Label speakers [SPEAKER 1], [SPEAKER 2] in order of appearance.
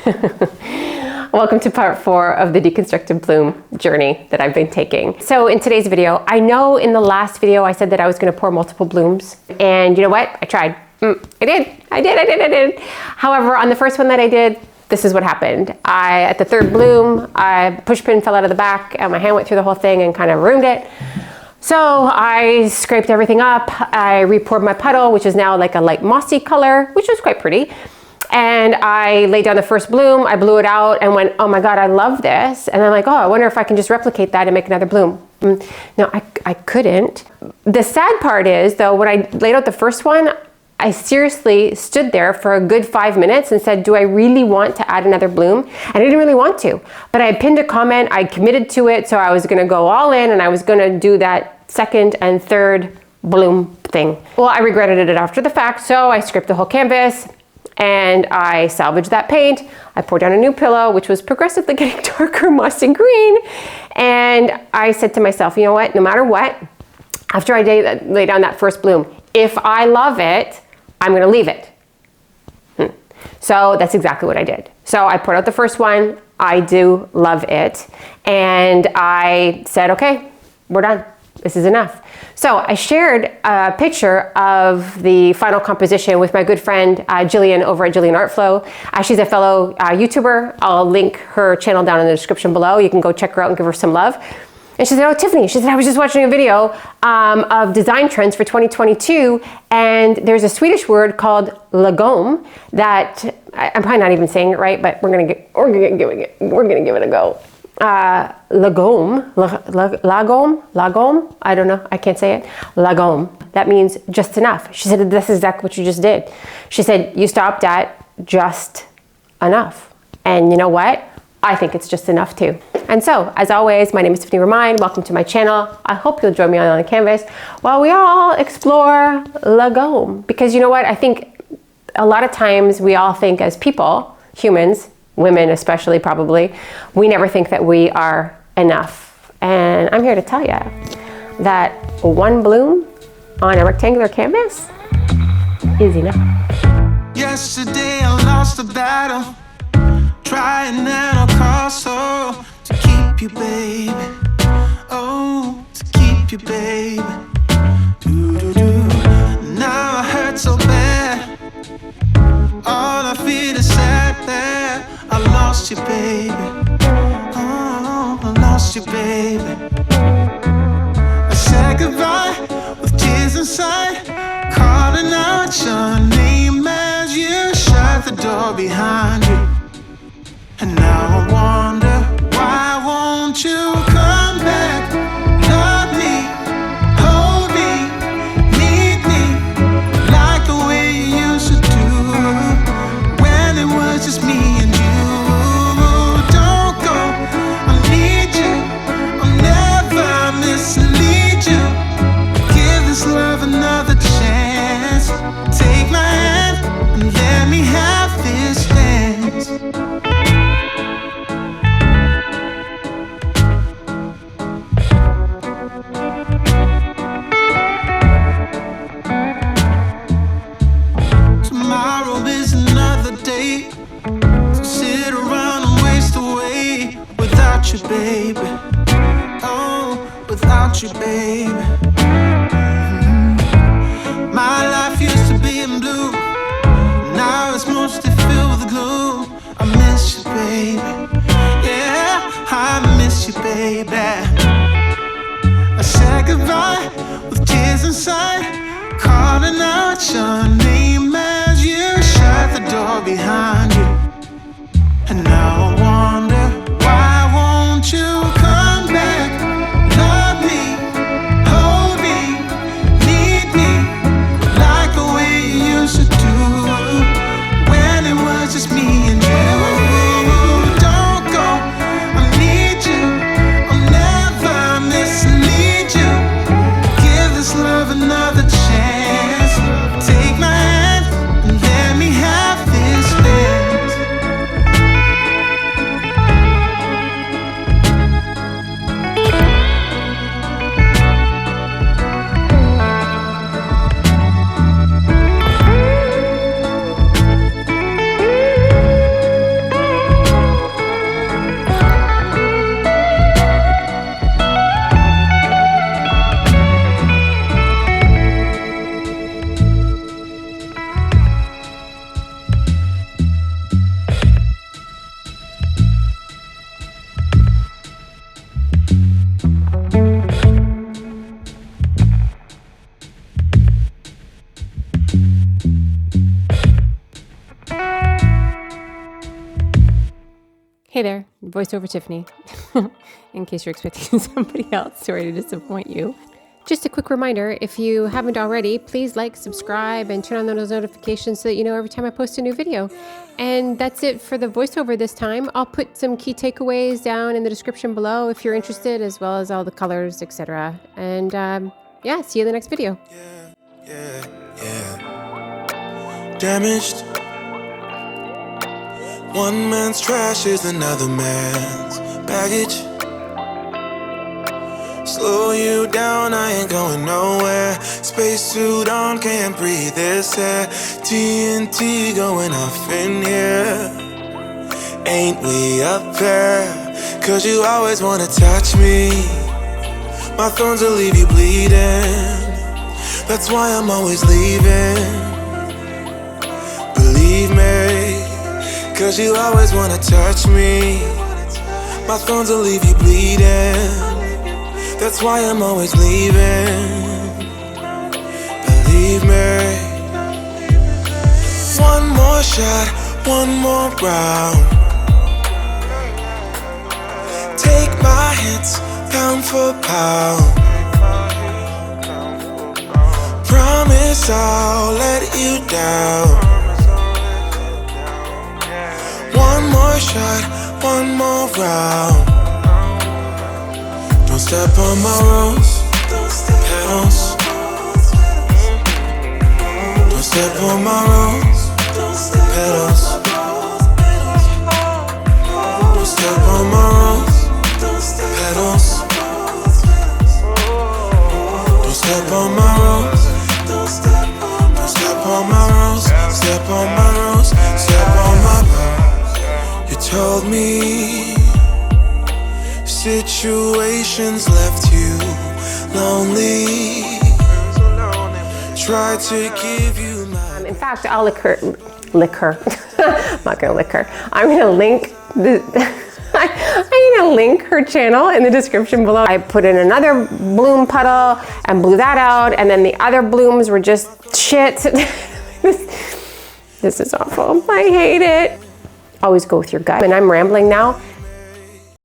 [SPEAKER 1] Welcome to part 4 of the Deconstructed Bloom journey that I've been taking. So in today's video, I know in the last video I said that I was going to pour multiple blooms, and you know what? I tried. I did. However, on the first one that I did, this is what happened. At the third bloom, push pin fell out of the back and my hand went through the whole thing and kind of ruined it. So I scraped everything up. I re-poured my puddle, which is now like a light mossy color, which was quite pretty. And I laid down the first bloom, I blew it out and went, oh my God, I love this. And I'm like, oh, I wonder if I can just replicate that and make another bloom. No, I couldn't. The sad part is though, when I laid out the first one, I seriously stood there for a good 5 minutes and said, do I really want to add another bloom? And I didn't really want to, but I had pinned a comment, I committed to it, so I was gonna go all in and I was gonna do that second and third bloom thing. Well, I regretted it after the fact, so I scraped the whole canvas and I salvaged that paint. I poured down a new pillow, which was progressively getting darker mossy green. And I said to myself, you know what, no matter what, after I lay down that first bloom, if I love it, I'm gonna leave it. So that's exactly what I did. So I poured out the first one, I do love it. And I said, okay, we're done. This is enough. So I shared a picture of the final composition with my good friend, Jillian over at Jillian Art Flow. She's a fellow YouTuber. I'll link her channel down in the description below. You can go check her out and give her some love. And she said, oh, Tiffany, she said, I was just watching a video of design trends for 2022, and there's a Swedish word called Lagom that, I'm probably not even saying it right, but we're gonna give it a go. Lagom, I don't know, I can't say it. Lagom, that means just enough. She said, this is exactly what you just did. She said, you stopped at just enough. And you know what? I think it's just enough too. And so, as always, my name is Tiffany Remijn. Welcome to my channel. I hope you'll join me on the canvas while we all explore Lagom. Because you know what? I think a lot of times we all think as people, humans, women especially probably, we never think that we are enough. And I'm here to tell you that one bloom on a rectangular canvas is enough.
[SPEAKER 2] Yesterday I lost the battle, trying at all costs, oh, to keep you, baby. Oh, to keep you, baby. Do-do-do. Now I hurt so bad. All I feel is sad that I lost you, baby. Oh, I lost you, baby. I said goodbye with tears inside, calling out your name as you shut the door behind you. And now I wonder, why won't you come back? Love me, hold me, need me, like the way you used to do, when it was just me and you. Don't go, I need you, I'll never mislead you. Give this love another chance. Take my hand and let me have this dance. You, baby. Oh, without you, baby. My life used to be in blue, now it's mostly filled with gloom. I miss you, baby. Yeah, I miss you, baby. I said goodbye with tears inside, calling out your name as you shut the door behind you. And now I wonder, why won't you come back? Love me, hold me, need me, like the way you used to do, when it was just me and you. Don't go, I need you, I'll never mislead you. Give this love another chance. Take my hand and let me have this dance.
[SPEAKER 1] Hey there, voiceover Tiffany. In case you're expecting somebody else, sorry to disappoint you. Just a quick reminder, if you haven't already, please like, subscribe, and turn on those notifications so that you know every time I post a new video. And that's it for the voiceover this time. I'll put some key takeaways down in the description below if you're interested, as well as all the colors, etc. And yeah, see you in the next video.
[SPEAKER 2] Yeah. Damaged. One man's trash is another man's baggage. Slow you down, I ain't going nowhere. Spacesuit on, can't breathe this air. TNT going off in here. Ain't we up there? Cause you always wanna touch me. My thorns will leave you bleeding. That's why I'm always leaving. Believe me, cause you always wanna touch me. My thorns will leave you bleeding. That's why I'm always leaving. Believe me. One more shot, one more round. Take my hits, pound for pound. Promise I'll let you down. One more shot, one more round. Don't step on my rose petals. Don't step on my rose petals. Don't step on my rose petals. Don't step on my rose. Don't step on my rose. Step on my rose. Step on my rose. You told me situations left you lonely. Tried to give you my
[SPEAKER 1] In fact, I'll lick her. I'm not gonna lick her. I'm gonna link I'm gonna link her channel in the description below. I put in another bloom puddle and blew that out, and then the other blooms were just shit. This is awful. I hate it. Always go with your gut. And I'm rambling now.